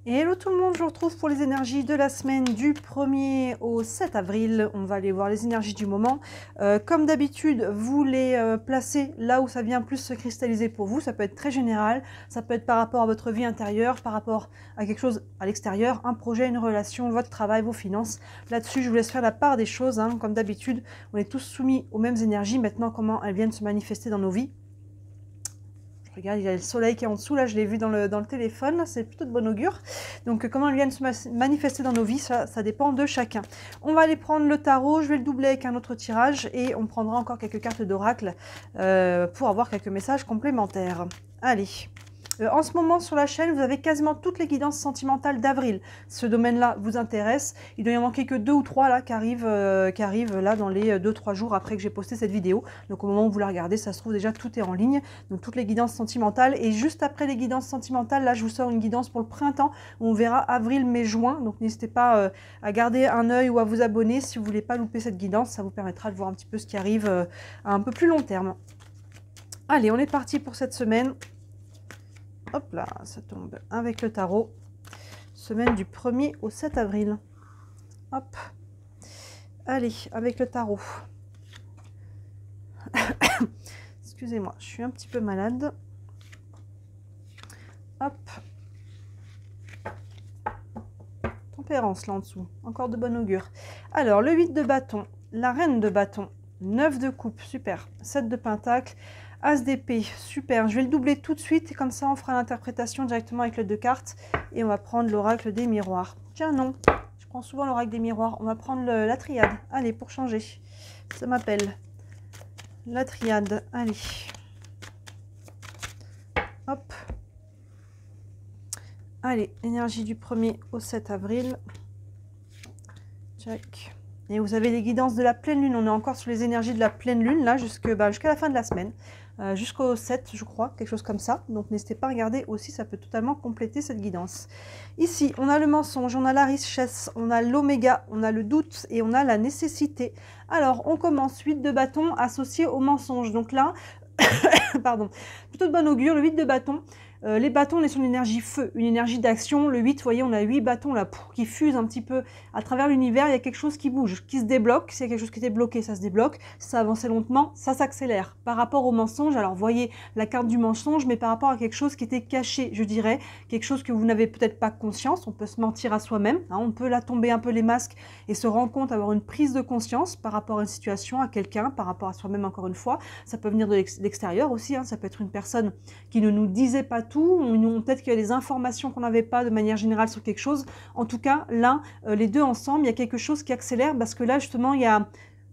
Hello tout le monde, je vous retrouve pour les énergies de la semaine du 1er au 7 avril. On va aller voir les énergies du moment. Comme d'habitude, vous les placez là où ça vient plus se cristalliser pour vous. Ça peut être très général, ça peut être par rapport à votre vie intérieure, par rapport à quelque chose à l'extérieur, un projet, une relation, votre travail, vos finances. Là-dessus, je vous laisse faire la part des choses. Comme d'habitude, on est tous soumis aux mêmes énergies. Maintenant, comment elles viennent se manifester dans nos vies. Regarde, il y a le soleil qui est en dessous, là je l'ai vu dans le téléphone, c'est plutôt de bon augure. Donc comment elles viennent se manifester dans nos vies, ça dépend de chacun. On va aller prendre le tarot, je vais le doubler avec un autre tirage et on prendra encore quelques cartes d'oracle pour avoir quelques messages complémentaires. Allez. En ce moment sur la chaîne, vous avez quasiment toutes les guidances sentimentales d'avril. Ce domaine-là vous intéresse. Il doit y en manquer que 2 ou 3 là, qui arrivent là dans les 2-3 jours après que j'ai posté cette vidéo. Donc au moment où vous la regardez, ça se trouve déjà tout est en ligne. Donc toutes les guidances sentimentales. Et juste après les guidances sentimentales, là je vous sors une guidance pour le printemps où on verra avril, mai, juin. Donc n'hésitez pas à garder un œil ou à vous abonner si vous ne voulez pas louper cette guidance. Ça vous permettra de voir un petit peu ce qui arrive à un peu plus long terme. Allez, on est parti pour cette semaine. Hop là, ça tombe avec le tarot. Semaine du 1er au 7 avril. Hop. Allez, avec le tarot. Excusez-moi, je suis un petit peu malade. Hop. Tempérance là en dessous. Encore de bon augure. Alors, le 8 de bâton, la reine de bâton, 9 de coupe, super. 7 de pentacle. As d'épée, super, je vais le doubler tout de suite et comme ça on fera l'interprétation directement avec le 2 cartes et on va prendre l'oracle des miroirs. Tiens non, je prends souvent l'oracle des miroirs, on va prendre la triade. Allez, pour changer, ça m'appelle la triade, allez. Hop. Allez, énergie du 1er au 7 avril. Check. Et vous avez les guidances de la pleine lune, on est encore sur les énergies de la pleine lune là jusqu'à la fin de la semaine. Jusqu'au 7 je crois, quelque chose comme ça, donc n'hésitez pas à regarder aussi, ça peut totalement compléter cette guidance. Ici on a le mensonge, on a la richesse, on a l'oméga, on a le doute et on a la nécessité. Alors on commence 8 de bâton associé au mensonge, donc là pardon, plutôt de bon augure, le 8 de bâton. Les bâtons, on est sur une énergie feu, une énergie d'action. Le 8, vous voyez, on a 8 bâtons là qui fusent un petit peu à travers l'univers. Il y a quelque chose qui bouge, qui se débloque. S'il y a quelque chose qui était bloqué, ça se débloque. Si ça avançait lentement, ça s'accélère. Par rapport au mensonge, alors vous voyez la carte du mensonge, mais par rapport à quelque chose qui était caché, je dirais, quelque chose que vous n'avez peut-être pas conscience. On peut se mentir à soi-même. On peut là tomber un peu les masques et se rendre compte, avoir une prise de conscience par rapport à une situation, à quelqu'un, par rapport à soi-même encore une fois. Ça peut venir de l'extérieur aussi. Ça peut être une personne qui ne nous disait pas tout, ou peut-être qu'il y a des informations qu'on n'avait pas de manière générale sur quelque chose. En tout cas, là, les deux ensemble, il y a quelque chose qui accélère parce que là, justement, il y a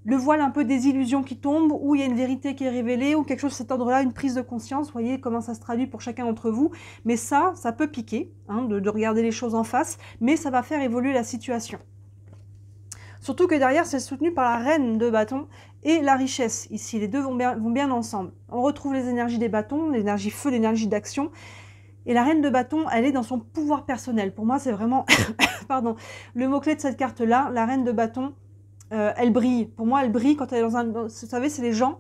le voile un peu des illusions qui tombe, ou il y a une vérité qui est révélée, ou quelque chose de cet ordre-là, une prise de conscience. Vous voyez comment ça se traduit pour chacun d'entre vous. Mais ça peut piquer, de regarder les choses en face, mais ça va faire évoluer la situation. Surtout que derrière, c'est soutenu par la reine de bâton et la richesse. Ici, les deux vont bien ensemble. On retrouve les énergies des bâtons, l'énergie feu, l'énergie d'action. Et la reine de bâton, elle est dans son pouvoir personnel. Pour moi, c'est vraiment pardon, le mot-clé de cette carte-là. La reine de bâton, elle brille. Pour moi, elle brille quand elle est vous savez, c'est les gens,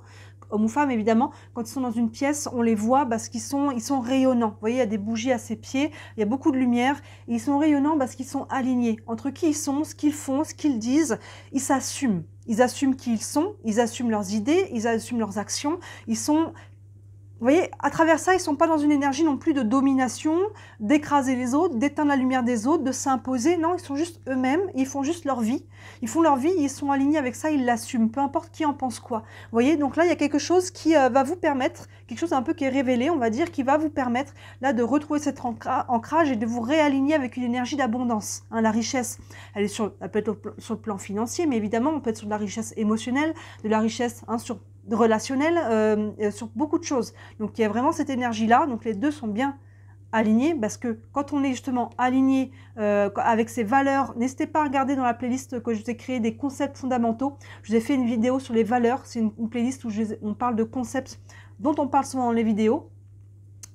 hommes ou femmes évidemment, quand ils sont dans une pièce, on les voit parce qu'ils sont rayonnants. Vous voyez, il y a des bougies à ses pieds, il y a beaucoup de lumière. Et ils sont rayonnants parce qu'ils sont alignés. Entre qui ils sont, ce qu'ils font, ce qu'ils disent, ils s'assument. Ils assument qui ils sont, ils assument leurs idées, ils assument leurs actions. Ils sont... Vous voyez, à travers ça, ils ne sont pas dans une énergie non plus de domination, d'écraser les autres, d'éteindre la lumière des autres, de s'imposer. Non, ils sont juste eux-mêmes, ils font juste leur vie. Ils font leur vie, ils sont alignés avec ça, ils l'assument, peu importe qui en pense quoi. Vous voyez, donc là, il y a quelque chose qui va vous permettre, quelque chose un peu qui est révélé, on va dire, qui va vous permettre là de retrouver cet ancrage et de vous réaligner avec une énergie d'abondance. La richesse, elle peut être sur le plan financier, mais évidemment, on peut être sur de la richesse émotionnelle, de la richesse sur relationnel, sur beaucoup de choses. Donc il y a vraiment cette énergie-là, donc les deux sont bien alignés, parce que quand on est justement aligné avec ses valeurs, n'hésitez pas à regarder dans la playlist que je vous ai créée des concepts fondamentaux. Je vous ai fait une vidéo sur les valeurs, c'est une playlist où on parle de concepts dont on parle souvent dans les vidéos.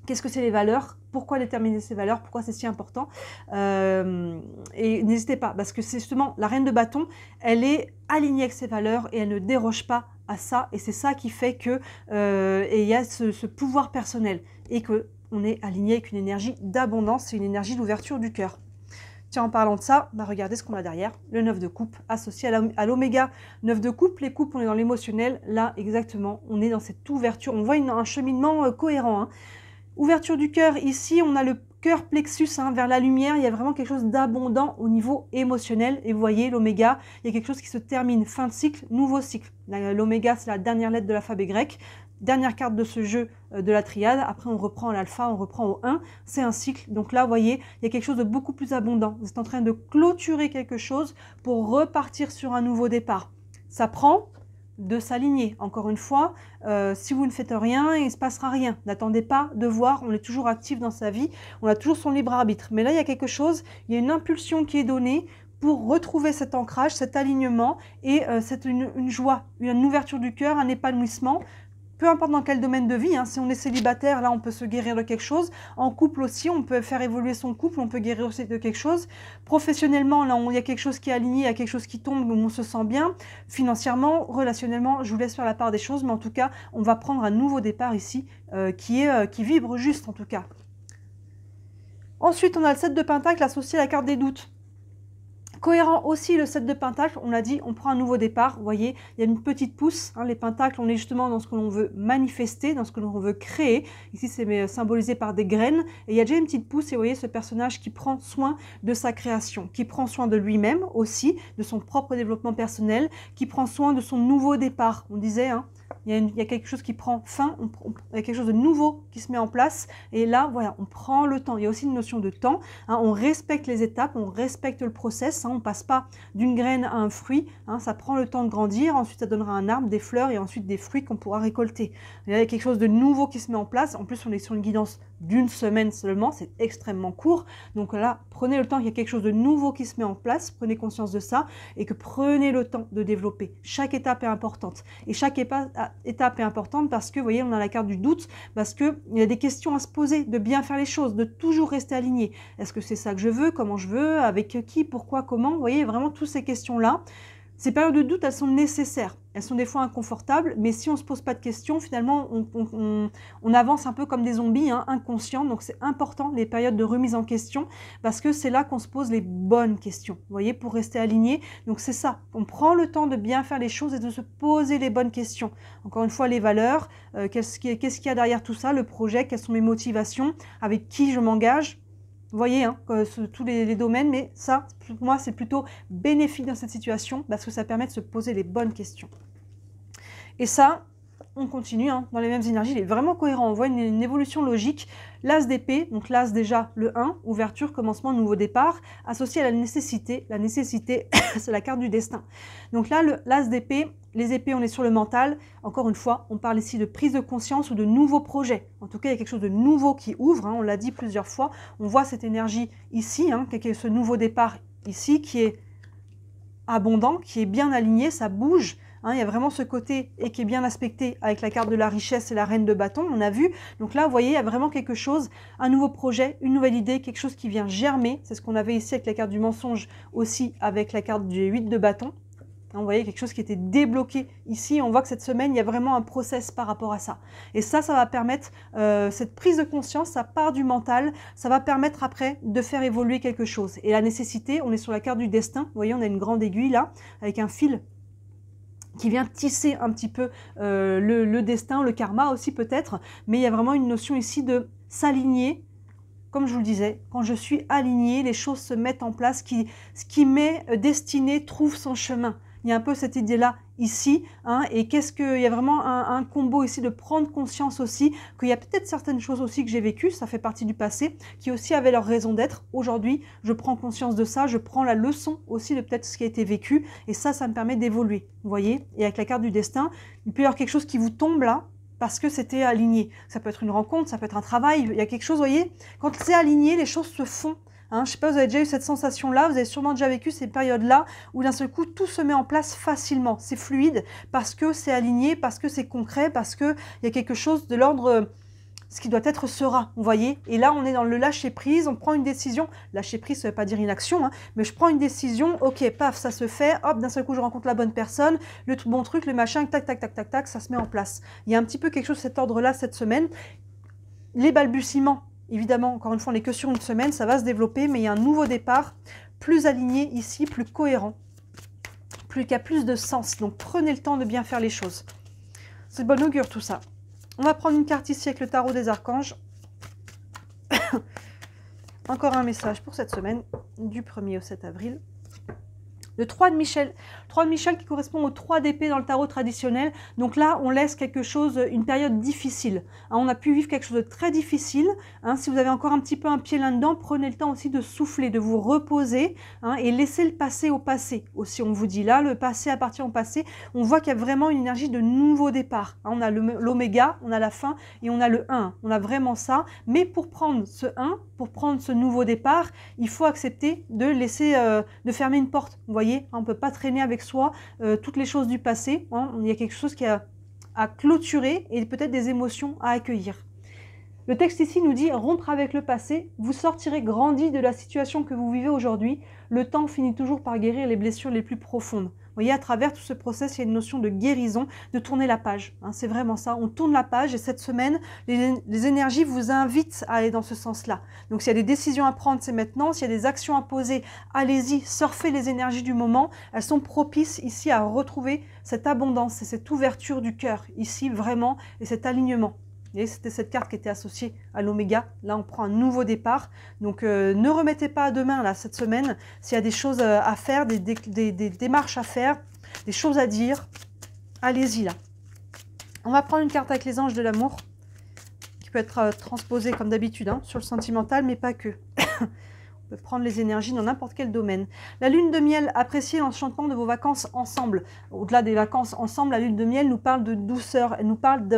Qu'est-ce que c'est les valeurs? Pourquoi déterminer ces valeurs? Pourquoi c'est si important? Et n'hésitez pas, parce que c'est justement la reine de bâton, elle est alignée avec ses valeurs et elle ne déroge pas à ça. Et c'est ça qui fait que il y a ce pouvoir personnel et qu'on est aligné avec une énergie d'abondance et une énergie d'ouverture du cœur. Tiens, en parlant de ça, bah regardez ce qu'on a derrière, le 9 de coupe associé à l'oméga 9 de coupe. Les coupes, on est dans l'émotionnel, là exactement, on est dans cette ouverture, on voit un cheminement cohérent. Hein. Ouverture du cœur, ici on a le cœur plexus vers la lumière, il y a vraiment quelque chose d'abondant au niveau émotionnel. Et vous voyez, l'oméga, il y a quelque chose qui se termine, fin de cycle, nouveau cycle. L'oméga, c'est la dernière lettre de l'alphabet grec. Dernière carte de ce jeu de la triade, après on reprend à l'alpha, on reprend au 1, c'est un cycle. Donc là, vous voyez, il y a quelque chose de beaucoup plus abondant. Vous êtes en train de clôturer quelque chose pour repartir sur un nouveau départ. Ça prend de s'aligner. Encore une fois, si vous ne faites rien, il ne se passera rien. N'attendez pas de voir, on est toujours actif dans sa vie, on a toujours son libre arbitre. Mais là, il y a quelque chose, il y a une impulsion qui est donnée pour retrouver cet ancrage, cet alignement et c'est une joie, une ouverture du cœur, un épanouissement. Peu importe dans quel domaine de vie, hein. Si on est célibataire, là on peut se guérir de quelque chose. En couple aussi, on peut faire évoluer son couple, on peut guérir aussi de quelque chose. Professionnellement, là il y a quelque chose qui est aligné, il y a quelque chose qui tombe, où on se sent bien. Financièrement, relationnellement, je vous laisse faire la part des choses, mais en tout cas, on va prendre un nouveau départ ici qui vibre juste en tout cas. Ensuite, on a le 7 de Pentacle associé à la carte des doutes. Cohérent aussi le 7 de Pentacle, on l'a dit, on prend un nouveau départ, vous voyez, il y a une petite pousse, hein, les Pentacles, on est justement dans ce que l'on veut manifester, dans ce que l'on veut créer, ici c'est symbolisé par des graines, et il y a déjà une petite pousse, et vous voyez ce personnage qui prend soin de sa création, qui prend soin de lui-même aussi, de son propre développement personnel, qui prend soin de son nouveau départ, on disait, hein, il y a quelque chose qui prend fin, il y a quelque chose de nouveau qui se met en place. Et là, voilà, on prend le temps. Il y a aussi une notion de temps. Hein, on respecte les étapes, on respecte le process. Hein, on ne passe pas d'une graine à un fruit. Hein, ça prend le temps de grandir. Ensuite, ça donnera un arbre, des fleurs et ensuite des fruits qu'on pourra récolter. Il y a quelque chose de nouveau qui se met en place. En plus, on est sur une guidance d'une semaine seulement. C'est extrêmement court. Donc là, prenez le temps qu'il y a quelque chose de nouveau qui se met en place. Prenez conscience de ça et que prenez le temps de développer. Chaque étape est importante. Et chaque étape est importante parce que, vous voyez, on a la carte du doute, parce qu'il y a des questions à se poser, de bien faire les choses, de toujours rester aligné. Est-ce que c'est ça que je veux? Comment je veux? Avec qui? Pourquoi? Comment? Vous voyez, vraiment toutes ces questions-là. Ces périodes de doute, elles sont nécessaires. Elles sont des fois inconfortables, mais si on ne se pose pas de questions, finalement, on avance un peu comme des zombies, hein, inconscients. Donc, c'est important, les périodes de remise en question, parce que c'est là qu'on se pose les bonnes questions, vous voyez, pour rester aligné. Donc, c'est ça. On prend le temps de bien faire les choses et de se poser les bonnes questions. Encore une fois, les valeurs, qu'est-ce qu'il y a derrière tout ça, le projet, quelles sont mes motivations, avec qui je m'engage. Vous voyez, hein, tous les domaines, mais ça, pour moi, c'est plutôt bénéfique dans cette situation parce que ça permet de se poser les bonnes questions. Et ça, on continue hein, dans les mêmes énergies, il est vraiment cohérent, on voit une évolution logique. L'as d'épée, donc l'as déjà le 1, ouverture, commencement, nouveau départ, associé à la nécessité. La nécessité, c'est la carte du destin. Donc là, l'as d'épée, les épées, on est sur le mental. Encore une fois, on parle ici de prise de conscience ou de nouveaux projets. En tout cas, il y a quelque chose de nouveau qui ouvre, hein, on l'a dit plusieurs fois. On voit cette énergie ici, hein, ce nouveau départ ici qui est abondant, qui est bien aligné, ça bouge. Hein, il y a vraiment ce côté et qui est bien aspecté avec la carte de la richesse et la reine de bâton, on a vu. Donc là, vous voyez, il y a vraiment quelque chose, un nouveau projet, une nouvelle idée, quelque chose qui vient germer. C'est ce qu'on avait ici avec la carte du mensonge, aussi avec la carte du 8 de bâton. Hein, vous voyez, quelque chose qui était débloqué ici. On voit que cette semaine, il y a vraiment un process par rapport à ça. Et ça va permettre, cette prise de conscience, ça part du mental, ça va permettre après de faire évoluer quelque chose. Et la nécessité, on est sur la carte du destin. Vous voyez, on a une grande aiguille là, avec un fil qui vient tisser un petit peu le destin, le karma aussi peut-être, mais il y a vraiment une notion ici de s'aligner. Comme je vous le disais, quand je suis alignée, les choses se mettent en place, ce qui m'est destiné trouve son chemin. Il y a un peu cette idée-là ici, hein, et il y a vraiment un combo ici de prendre conscience aussi qu'il y a peut-être certaines choses aussi que j'ai vécues, ça fait partie du passé, qui aussi avaient leur raison d'être. Aujourd'hui, je prends conscience de ça, je prends la leçon aussi de peut-être ce qui a été vécu, et ça me permet d'évoluer, vous voyez. Et avec la carte du destin, il peut y avoir quelque chose qui vous tombe là, parce que c'était aligné. Ça peut être une rencontre, ça peut être un travail, il y a quelque chose, vous voyez, quand c'est aligné, les choses se font. Hein, je ne sais pas, vous avez déjà eu cette sensation-là, vous avez sûrement déjà vécu ces périodes-là où d'un seul coup, tout se met en place facilement. C'est fluide parce que c'est aligné, parce que c'est concret, parce qu'il y a quelque chose de l'ordre, ce qui doit être sera, vous voyez. Et là, on est dans le lâcher-prise, on prend une décision. Lâcher-prise, ça ne veut pas dire inaction, hein, mais je prends une décision, ok, paf, ça se fait, hop, d'un seul coup, je rencontre la bonne personne, le tout bon truc, le machin, tac, tac, tac, tac, tac, ça se met en place. Il y a un petit peu quelque chose de cet ordre-là cette semaine. Les balbutiements, évidemment, encore une fois, on n'est que sur une semaine, ça va se développer, mais il y a un nouveau départ plus aligné ici, plus cohérent, qui a plus de sens. Donc prenez le temps de bien faire les choses. C'est de bon augure tout ça. On va prendre une carte ici avec le tarot des archanges. Encore un message pour cette semaine, du 1er au 7 avril. Le 3 de Michel. 3 de Michel qui correspond au 3 d'épée dans le tarot traditionnel. Donc là, on laisse quelque chose, une période difficile. Hein, on a pu vivre quelque chose de très difficile. Hein, si vous avez encore un petit peu un pied là-dedans, prenez le temps aussi de souffler, de vous reposer, hein, et laissez le passé au passé. Aussi, on vous dit là, le passé appartient au passé. On voit qu'il y a vraiment une énergie de nouveau départ. Hein, on a l'oméga, on a la fin et on a le 1. On a vraiment ça. Mais pour prendre ce 1, pour prendre ce nouveau départ, il faut accepter de laisser, de fermer une porte. Vous voyez, on ne peut pas traîner avec soi toutes les choses du passé. Hein. Il y a quelque chose qui a à clôturer et peut-être des émotions à accueillir. Le texte ici nous dit « Rompre avec le passé, vous sortirez grandi de la situation que vous vivez aujourd'hui. Le temps finit toujours par guérir les blessures les plus profondes. » Vous voyez, à travers tout ce process, il y a une notion de guérison, de tourner la page. Hein, c'est vraiment ça, on tourne la page et cette semaine, les énergies vous invitent à aller dans ce sens-là. Donc s'il y a des décisions à prendre, c'est maintenant. S'il y a des actions à poser, allez-y, surfez les énergies du moment. Elles sont propices ici à retrouver cette abondance et cette ouverture du cœur, ici vraiment, et cet alignement. Et c'était cette carte qui était associée à l'oméga. Là, on prend un nouveau départ. Donc, ne remettez pas à demain, là, cette semaine. S'il y a des choses à faire, des démarches à faire, des choses à dire, allez-y, là. On va prendre une carte avec les anges de l'amour, qui peut être transposée, comme d'habitude, hein, sur le sentimental, mais pas que. On peut prendre les énergies dans n'importe quel domaine. La lune de miel, appréciez l'enchantement de vos vacances ensemble. Au-delà des vacances ensemble, la lune de miel nous parle de douceur, elle nous parle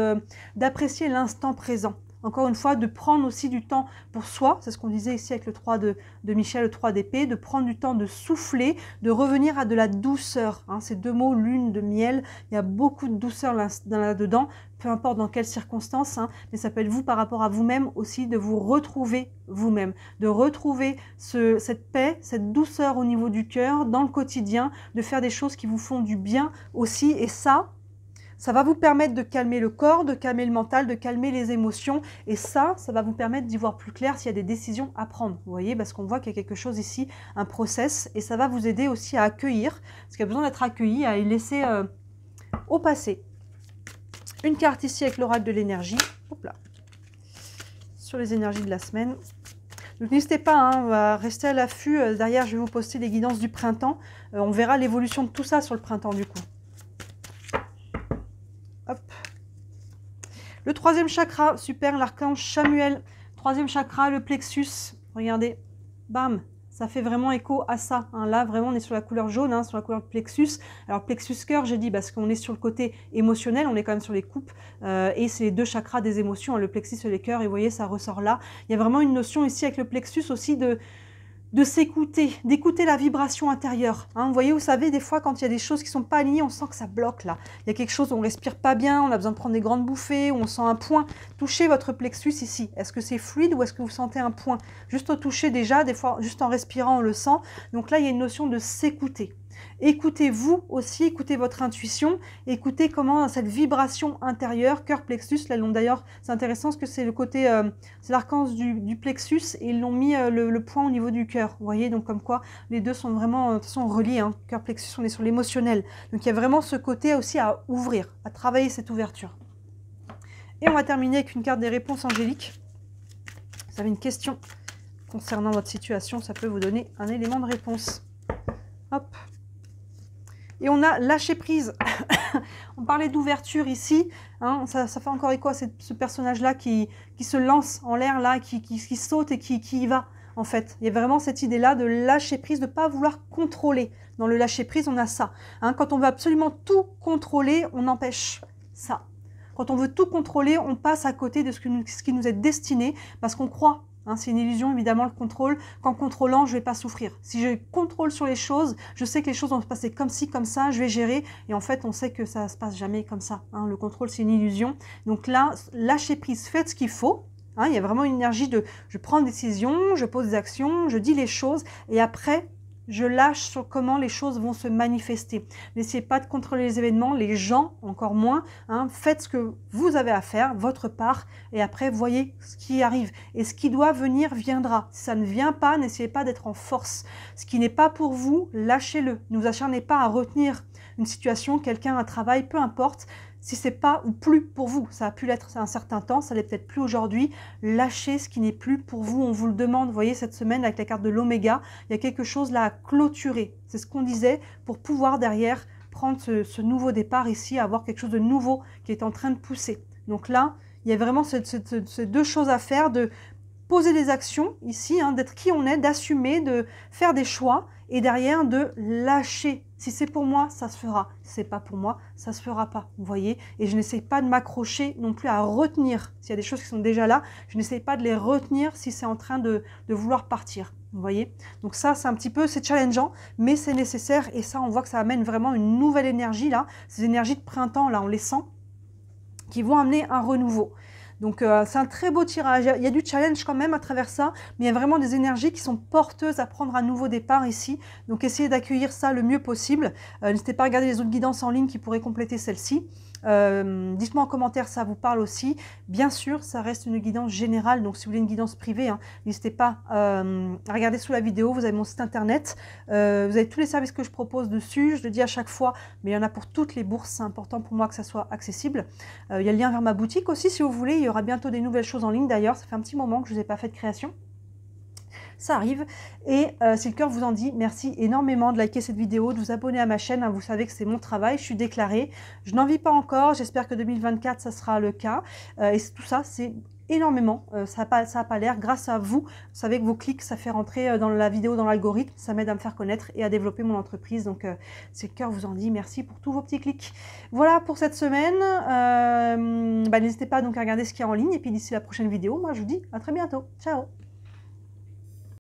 d'apprécier l'instant présent. Encore une fois, de prendre aussi du temps pour soi, c'est ce qu'on disait ici avec le 3 de Michel, le 3 d'épée, de prendre du temps de souffler, de revenir à de la douceur. Hein, ces deux mots, lune de miel, il y a beaucoup de douceur là-dedans, peu importe dans quelles circonstances, hein, mais ça peut être vous par rapport à vous-même aussi, de vous retrouver vous-même, de retrouver cette paix, cette douceur au niveau du cœur, dans le quotidien, de faire des choses qui vous font du bien aussi, et ça va vous permettre de calmer le corps, de calmer le mental, de calmer les émotions. Et ça va vous permettre d'y voir plus clair s'il y a des décisions à prendre. Vous voyez, parce qu'on voit qu'il y a quelque chose ici, un process. Et ça va vous aider aussi à accueillir, parce qu'il y a besoin d'être accueilli, à y laisser au passé. Une carte ici avec l'oracle de l'énergie. Hop là. Sur les énergies de la semaine. Donc n'hésitez pas, hein, on va rester à l'affût. Derrière, je vais vous poster les guidances du printemps. On verra l'évolution de tout ça sur le printemps du coup. Hop. Le troisième chakra, super, l'archange Chamuel. Troisième chakra, le plexus. Regardez, bam, ça fait vraiment écho à ça. Hein. Là, vraiment, on est sur la couleur jaune, hein, sur la couleur plexus. Alors, plexus cœur, j'ai dit, parce qu'on est sur le côté émotionnel, on est quand même sur les coupes. Et c'est les deux chakras des émotions, hein, le plexus et les cœurs. Et vous voyez, ça ressort là. Il y a vraiment une notion ici avec le plexus aussi de s'écouter, d'écouter la vibration intérieure. Hein, vous voyez, vous savez, des fois, quand il y a des choses qui ne sont pas alignées, on sent que ça bloque là. Il y a quelque chose où on ne respire pas bien, on a besoin de prendre des grandes bouffées, où on sent un point. Touchez votre plexus ici. Est-ce que c'est fluide ou est-ce que vous sentez un point? Juste au toucher déjà, des fois, juste en respirant, on le sent. Donc là, il y a une notion de s'écouter. Écoutez-vous aussi, écoutez votre intuition, écoutez comment cette vibration intérieure, cœur plexus, là, d'ailleurs, c'est intéressant parce que c'est le côté, c'est l'archange du plexus et ils l'ont mis le point au niveau du cœur. Vous voyez, donc comme quoi les deux sont vraiment, de toute façon, reliés. Hein. Cœur plexus, on est sur l'émotionnel. Donc il y a vraiment ce côté aussi à ouvrir, à travailler cette ouverture. Et on va terminer avec une carte des réponses angéliques. Vous avez une question concernant votre situation, ça peut vous donner un élément de réponse. Hop. Et on a lâché prise. On parlait d'ouverture ici. Hein, ça fait encore écho à ce personnage-là qui se lance en l'air, là, qui saute et qui y va, en fait. Il y a vraiment cette idée-là de lâcher prise, de ne pas vouloir contrôler. Dans le lâcher prise, on a ça. Hein, quand on veut absolument tout contrôler, on empêche ça. Quand on veut tout contrôler, on passe à côté de ce qui nous est destiné parce qu'on croit. Hein, c'est une illusion, évidemment, le contrôle. Qu'en contrôlant, je ne vais pas souffrir. Si je contrôle sur les choses, je sais que les choses vont se passer comme ci, comme ça, je vais gérer. Et en fait, on sait que ça ne se passe jamais comme ça. Hein, le contrôle, c'est une illusion. Donc là, lâchez prise, faites ce qu'il faut. Hein, il y a vraiment une énergie de je prends une décision, je pose des actions, je dis les choses. Et après, Je lâche sur comment les choses vont se manifester. N'essayez pas de contrôler les événements, les gens encore moins. Hein. Faites ce que vous avez à faire, votre part, et après voyez ce qui arrive. Et ce qui doit venir viendra. Si ça ne vient pas, n'essayez pas d'être en force. Ce qui n'est pas pour vous, lâchez-le. Ne vous acharnez pas à retenir une situation, quelqu'un, un travail, peu importe. Si c'est pas ou plus pour vous, ça a pu l'être un certain temps, ça l'est peut-être plus aujourd'hui, lâchez ce qui n'est plus pour vous, on vous le demande. Vous voyez, cette semaine, avec la carte de l'Oméga, il y a quelque chose là à clôturer. C'est ce qu'on disait, pour pouvoir derrière prendre ce nouveau départ ici, avoir quelque chose de nouveau qui est en train de pousser. Donc là, il y a vraiment ces deux choses à faire, de poser des actions ici, hein, d'être qui on est, d'assumer, de faire des choix et derrière de lâcher. Si c'est pour moi, ça se fera. Si c'est pas pour moi, ça se fera pas. Vous voyez? Et je n'essaie pas de m'accrocher non plus à retenir. S'il y a des choses qui sont déjà là, je n'essaie pas de les retenir si c'est en train de vouloir partir. Vous voyez? Donc ça, c'est un petit peu, c'est challengeant, mais c'est nécessaire. Et ça, on voit que ça amène vraiment une nouvelle énergie là. Ces énergies de printemps là, on les sent, qui vont amener un renouveau. Donc c'est un très beau tirage, il y a du challenge quand même à travers ça, mais il y a vraiment des énergies qui sont porteuses à prendre un nouveau départ ici. Donc essayez d'accueillir ça le mieux possible. N'hésitez pas à regarder les autres guidances en ligne qui pourraient compléter celle-ci. Dites-moi en commentaire, ça vous parle aussi. Bien sûr, ça reste une guidance générale, donc si vous voulez une guidance privée, hein, n'hésitez pas à regarder sous la vidéo, vous avez mon site internet, vous avez tous les services que je propose dessus, je le dis à chaque fois, mais il y en a pour toutes les bourses, c'est important pour moi que ça soit accessible. Il y a le lien vers ma boutique aussi si vous voulez, il y aura bientôt des nouvelles choses en ligne d'ailleurs, ça fait un petit moment que je ne vous ai pas fait de création. Ça arrive, et si le cœur vous en dit, merci énormément de liker cette vidéo, de vous abonner à ma chaîne, hein, vous savez que c'est mon travail, je suis déclarée, je n'en vis pas encore, j'espère que 2024 ça sera le cas, et tout ça c'est énormément, ça n'a pas l'air, grâce à vous, vous savez que vos clics ça fait rentrer dans la vidéo, dans l'algorithme, ça m'aide à me faire connaître et à développer mon entreprise, donc si le cœur vous en dit, merci pour tous vos petits clics. Voilà pour cette semaine, n'hésitez pas donc à regarder ce qu'il y a en ligne, et puis d'ici la prochaine vidéo, moi je vous dis à très bientôt, ciao.